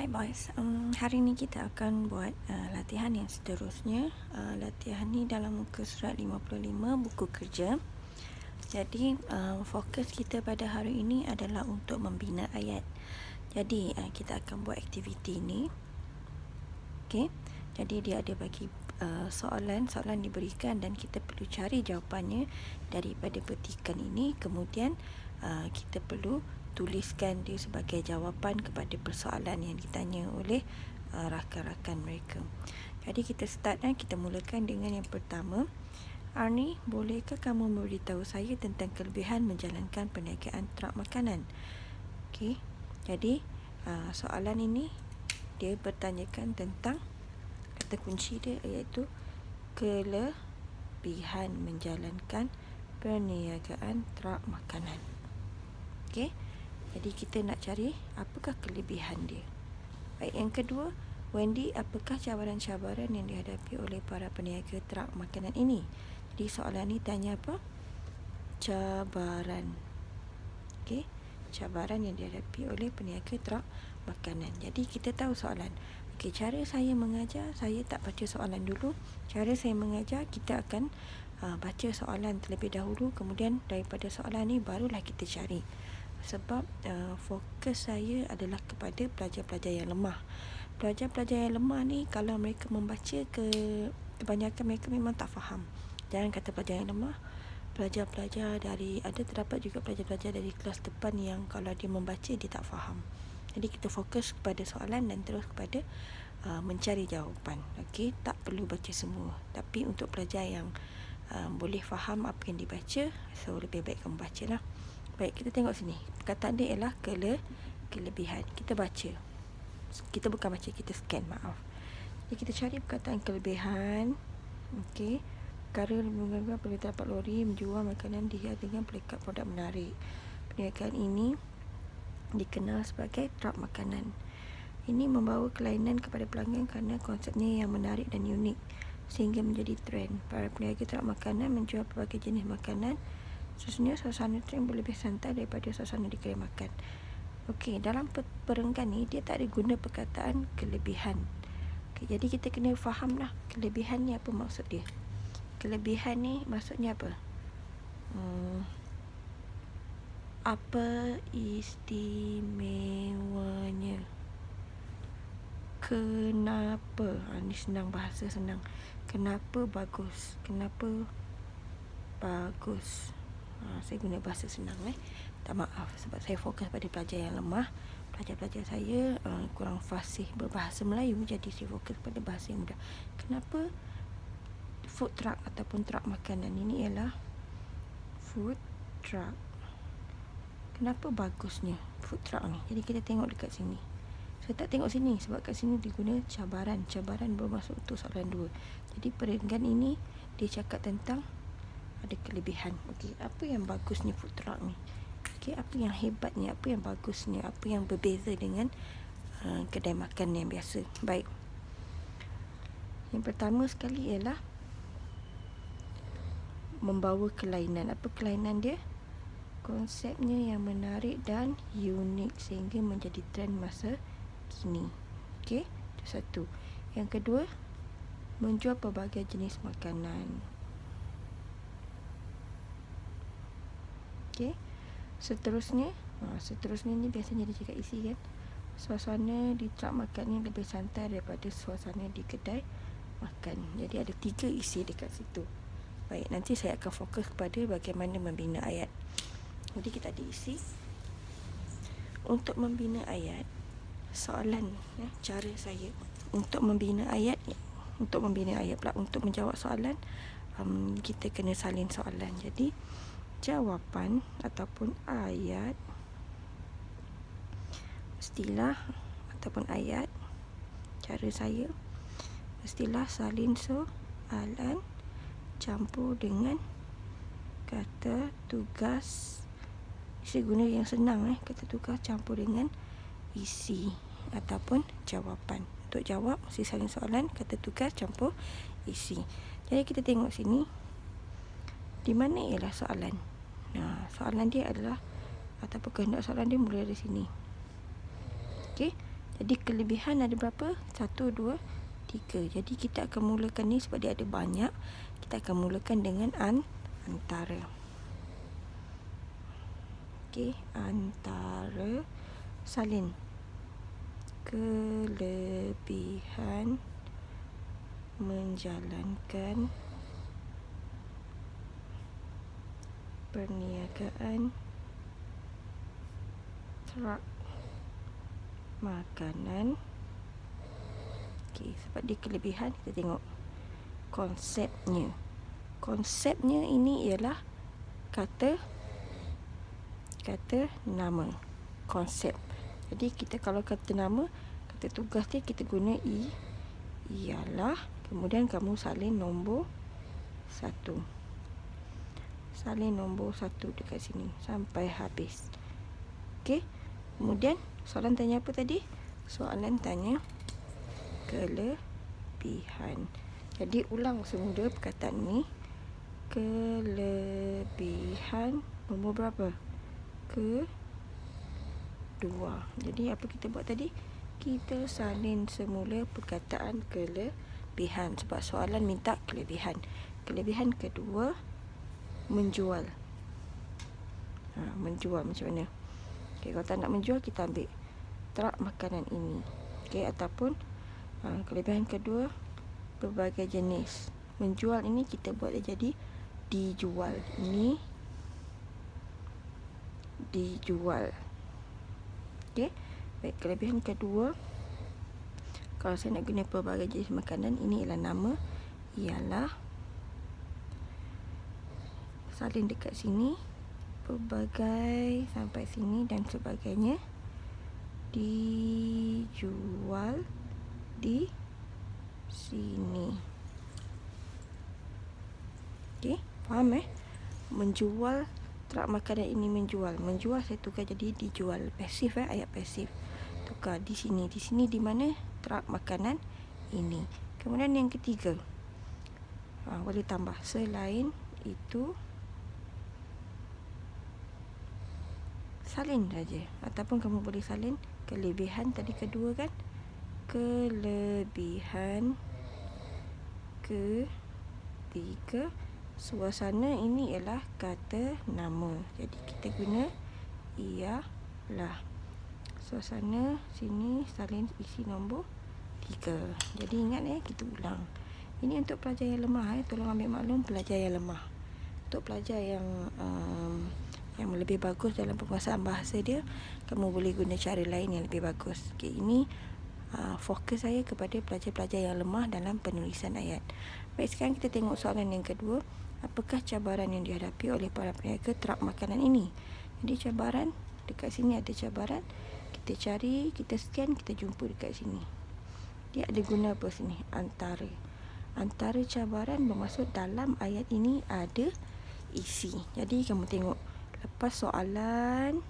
Hi boys, hari ni kita akan buat latihan yang seterusnya. Latihan ni dalam muka surat 55 buku kerja. Jadi fokus kita pada hari ini adalah untuk membina ayat. Jadi kita akan buat aktiviti ni. Okay, jadi dia ada bagi soalan diberikan dan kita perlu cari jawapannya daripada petikan ini. Kemudian kita perlu tuliskan dia sebagai jawapan kepada persoalan yang ditanya oleh rakan-rakan mereka. Jadi kita start, kita mulakan dengan yang pertama. Arnie, bolehkah kamu memberitahu saya tentang kelebihan menjalankan perniagaan trak makanan? Okey, jadi soalan ini dia bertanyakan tentang kata kunci dia, iaitu kelebihan menjalankan perniagaan trak makanan. Okey, jadi kita nak cari apakah kelebihan dia. Baik, yang kedua, Wendy, apakah cabaran-cabaran yang dihadapi oleh para peniaga trak makanan ini? Jadi soalan ni tanya apa? Cabaran. Okey, cabaran yang dihadapi oleh peniaga trak makanan. Jadi kita tahu soalan. Okey, cara saya mengajar, saya tak baca soalan dulu. Cara saya mengajar, kita akan baca soalan terlebih dahulu, kemudian daripada soalan ni barulah kita cari. Sebab fokus saya adalah kepada pelajar-pelajar yang lemah. Pelajar-pelajar yang lemah ni, kalau mereka membaca, kebanyakan mereka memang tak faham. Jangan kata pelajar yang lemah, pelajar-pelajar dari, terdapat juga pelajar-pelajar dari kelas depan yang kalau dia membaca dia tak faham. Jadi kita fokus kepada soalan dan terus kepada mencari jawapan. Okey, tak perlu baca semua. Tapi untuk pelajar yang boleh faham apa yang dibaca, so lebih baik kamu baca lah. Baik, kita tengok sini. Perkataan dia ialah kelebihan. Kita baca. Kita bukan baca, kita scan, maaf. Jadi kita cari perkataan kelebihan. Okey. Perkara mengganggu perlu dapat lori menjual makanan dihias dengan pelekat produk menarik. Perniagaan ini dikenal sebagai trak makanan. Ini membawa kelainan kepada pelanggan kerana konsepnya yang menarik dan unik sehingga menjadi trend. Para peniaga trak makanan menjual pelbagai jenis makanan. Sebenarnya suasana trend boleh lebih santai daripada suasana di kedai makan. Okey, dalam perenggan ni dia tak ada guna perkataan kelebihan. Okey, jadi kita kena faham lah kelebihan ni apa maksud dia. Kelebihan ni maksudnya apa? Apa istimewanya? Kenapa? Ni senang, bahasa senang. Kenapa bagus? Kenapa bagus? Saya guna bahasa senang. Tak maaf sebab saya fokus pada pelajar yang lemah. Pelajar-pelajar saya kurang fasih berbahasa Melayu, jadi saya fokus pada bahasa yang mudah. Kenapa food truck ataupun trak makanan ini ialah food truck? Kenapa bagusnya food truck ni? Jadi kita tengok dekat sini. Saya tak tengok sini sebab kat sini diguna cabaran. Cabaran bermaksud untuk soalan 2. Jadi perenggan ini dia cakap tentang ada kelebihan. Okey, apa yang bagusnya food truck ni? Okey, apa yang hebatnya, apa yang bagusnya, apa yang berbeza dengan kedai makan yang biasa. Baik. Yang pertama sekali ialah membawa kelainan. Apa kelainan dia? Konsepnya yang menarik dan unik sehingga menjadi trend masa kini. Okey, itu satu. Yang kedua, menjual pelbagai jenis makanan. Okey, seterusnya ni biasanya dia cakap isi kan. Suasana di trak makan ni lebih santai daripada suasana di kedai makan. Jadi ada 3 isi dekat situ. Baik, nanti saya akan fokus kepada bagaimana membina ayat. Jadi kita ada isi. Untuk membina ayat, soalan cara saya untuk membina ayat pula, untuk menjawab soalan, kita kena salin soalan. Jadi jawapan ataupun ayat mestilah, ataupun ayat, cara saya mestilah salin soalan campur dengan kata tugas. Saya guna yang senang, kata tugas campur dengan isi ataupun jawapan. Untuk jawab mesti salin soalan, kata tugas campur isi. Jadi kita tengok sini, di mana ialah soalan. Soalan dia adalah, ataupun kehendak soalan dia mula dari sini. Okey, Jadi kelebihan ada berapa? 1, 2, 3. Jadi kita akan mulakan ni sebab dia ada banyak. Kita akan mulakan dengan antara. Okey, antara salin. Kelebihan menjalankan perniagaan trak makanan. Okey, sebab dia kelebihan, kita tengok konsepnya. Konsepnya ini ialah kata nama. Konsep. Jadi kita kalau kata nama, kata tugas dia kita guna ialah, kemudian kamu salin nombor 1. Salin nombor 1 dekat sini sampai habis. Okey. Kemudian soalan tanya apa tadi? Soalan tanya kelebihan. Jadi ulang semula perkataan ni. Kelebihan nombor berapa? Kedua. Jadi apa kita buat tadi? Kita salin semula perkataan kelebihan sebab soalan minta kelebihan. Kelebihan kedua, menjual. Menjual macam mana? Okay, kalau tak nak menjual, kita ambil trak makanan ini. Okay, ataupun kelebihan kedua, berbagai jenis. Menjual ini kita buat dia jadi dijual. Ini dijual. Okay. Baik, kelebihan kedua, kalau saya nak guna pelbagai jenis makanan, ini ialah nama, ialah salin dekat sini, pelbagai sampai sini dan sebagainya, dijual di sini. Okey, faham menjual, trak makanan ini menjual. Menjual saya tukar jadi dijual. Pasif ayat pasif. Tukar di sini. Di sini di mana? Trak makanan ini. Kemudian yang ketiga, boleh tambah selain itu, salin saja. Ataupun kamu boleh salin kelebihan tadi kedua kan? Kelebihan ketiga, suasana ini ialah kata nama. Jadi kita guna ialah. Suasana sini salin isi nombor 3. Jadi ingat kita ulang. Ini untuk pelajar yang lemah tolong ambil maklum pelajar yang lemah. Untuk pelajar yang lebih bagus dalam penguasaan bahasa dia, kamu boleh guna cara lain yang lebih bagus. Okey, ini fokus saya kepada pelajar-pelajar yang lemah dalam penulisan ayat. Baik, sekarang kita tengok soalan yang kedua. Apakah cabaran yang dihadapi oleh para peniaga trak makanan ini? Jadi cabaran, dekat sini ada cabaran. Kita cari, kita scan, kita jumpa dekat sini. Dia ada guna apa sini? Antara. Antara cabaran bermaksud dalam ayat ini ada isi. Jadi kamu tengok, lepas soalan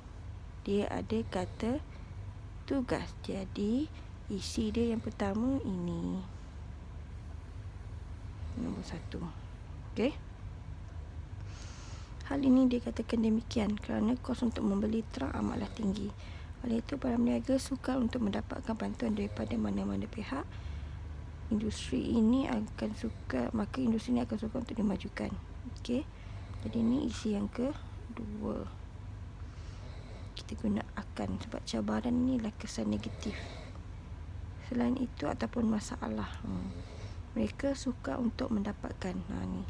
dia ada kata tugas. Jadi isi dia yang pertama ini. Nombor 1. Okey. Hal ini dikatakan demikian kerana kos untuk membeli trak amatlah tinggi. Oleh itu, para peniaga sukar untuk mendapatkan bantuan daripada mana-mana pihak. Industri ini akan sukar, maka industri ini akan sukar untuk dimajukan. Okey. Jadi ini isi yang kedua. Kita guna akan sebab cabaran ni adalah kesan negatif. Selain itu ataupun masalah. Mereka sukar untuk mendapatkan ni.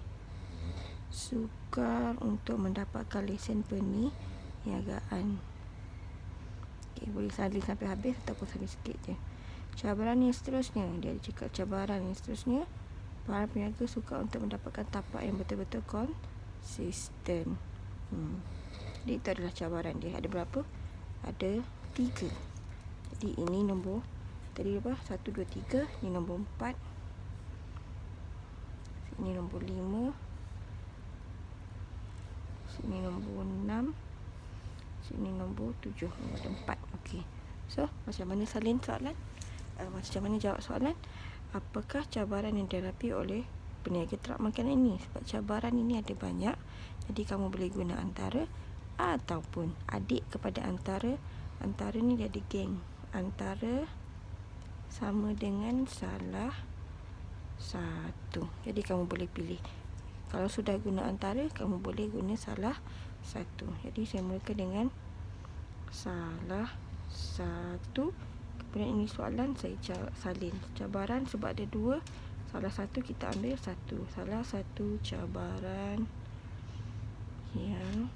Sukar untuk mendapatkan lesen perniagaan. Okay, boleh salin sampai habis ataupun salin sikit je. Cabaran yang seterusnya, dia cakap cabaran yang seterusnya, para peniaga sukar untuk mendapatkan tapak yang betul-betul konsisten. Jadi itu adalah cabaran dia. Ada berapa? Ada 3. Jadi ini nombor tadi apa? 1, 2, 3. Ini nombor 4. Sini nombor 5. Sini nombor 6. Sini nombor 7. Ada 4. Okey. So, macam mana salin soalan? Macam mana jawab soalan? Apakah cabaran yang dihadapi oleh peniaga trak makanan ini? Sebab cabaran ini ada banyak. Jadi kamu boleh guna antara ataupun adik kepada antara. Antara ni dia ada geng. Antara sama dengan salah satu. Jadi kamu boleh pilih. Kalau sudah guna antara, kamu boleh guna salah satu. Jadi saya mulakan dengan salah satu. Kemudian ini soalan, saya salin. Cabaran sebab ada dua, salah satu kita ambil satu. Salah satu cabaran yang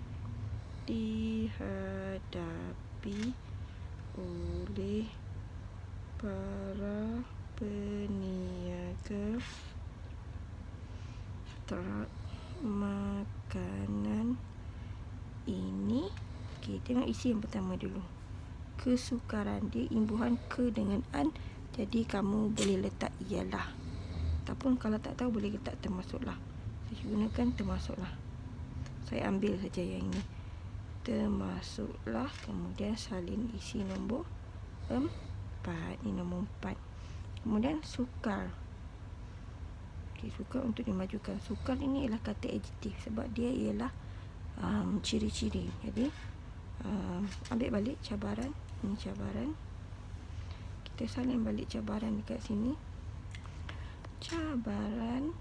dihadapi oleh para peniaga truk makanan ini. Okey, tengok isi yang pertama dulu. Kesukaran dia imbuhan ke dengan an, jadi kamu boleh letak ialah. Ataupun kalau tak tahu boleh letak termasuklah. Saya gunakan termasuklah. Saya ambil saja yang ini. Termasuklah, kemudian salin isi nombor 4. Ini nombor 4. Kemudian sukar. Okey, sukar untuk dimajukan. Sukar ini ialah kata adjektif sebab dia ialah ciri-ciri. Jadi ambil balik cabaran. Ini cabaran. Kita salin balik cabaran dekat sini. Cabaran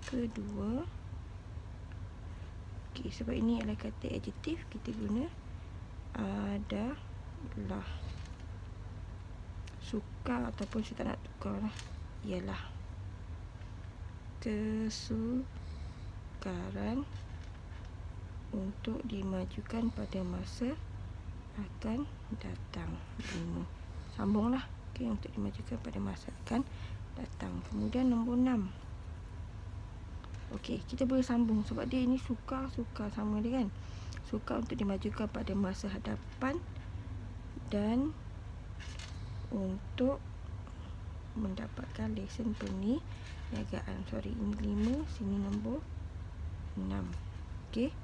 kedua. Okey, sebab ini adalah kata adjektif, kita guna adalah. Sukar ataupun saya tak nak tukar lah, ialah kesukaran untuk dimajukan pada masa akan datang. Ini sambunglah. Okey, untuk dimajukan pada masa akan datang. Kemudian nombor 6. Okey, kita boleh sambung sebab dia ini sukar sama dia kan. Sukar untuk dimajukan pada masa hadapan dan untuk mendapatkan lesen perniagaan. Ini 5, sini nombor 6. Okey.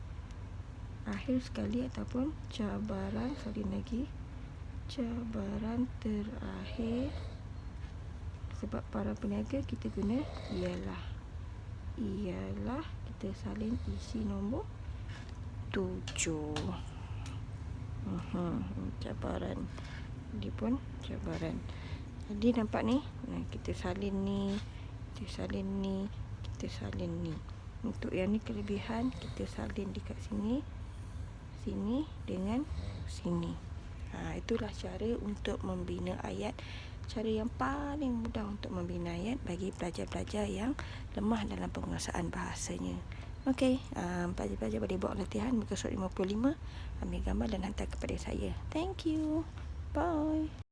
Akhir sekali ataupun cabaran, salin lagi. Cabaran terakhir sebab para peniaga kita guna ialah kita salin isi nombor 7. Cabaran. Ini pun cabaran. Jadi nampak ni, kita salin ni, kita salin ni, kita salin ni. Untuk yang ni kelebihan, kita salin dekat sini, sini dengan sini. Itulah cara untuk membina ayat. Cara yang paling mudah untuk membina ayat bagi pelajar-pelajar yang lemah dalam penguasaan bahasanya. Okey, pelajar-pelajar boleh buat latihan muka surat 55, ambil gambar dan hantar kepada saya. Thank you. Bye.